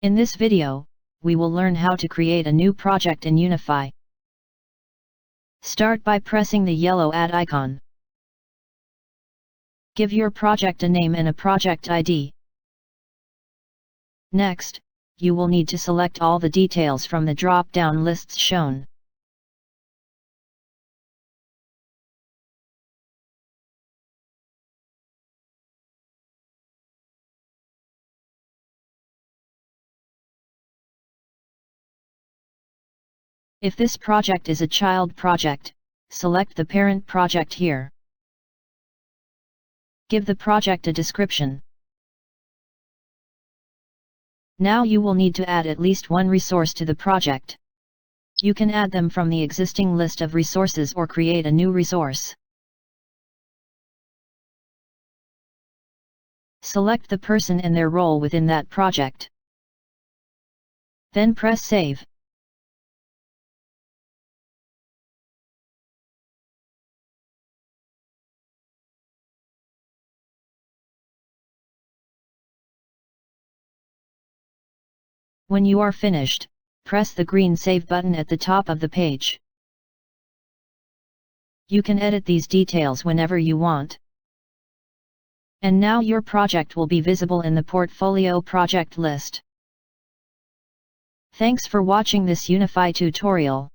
In this video, we will learn how to create a new project in UniPhi. Start by pressing the yellow Add icon. Give your project a name and a project ID. Next, you will need to select all the details from the drop-down lists shown. If this project is a child project, select the parent project here. Give the project a description. Now you will need to add at least one resource to the project. You can add them from the existing list of resources or create a new resource. Select the person and their role within that project. Then press Save. When you are finished, press the green Save button at the top of the page. You can edit these details whenever you want. And now your project will be visible in the portfolio project list. Thanks for watching this UniPhi tutorial.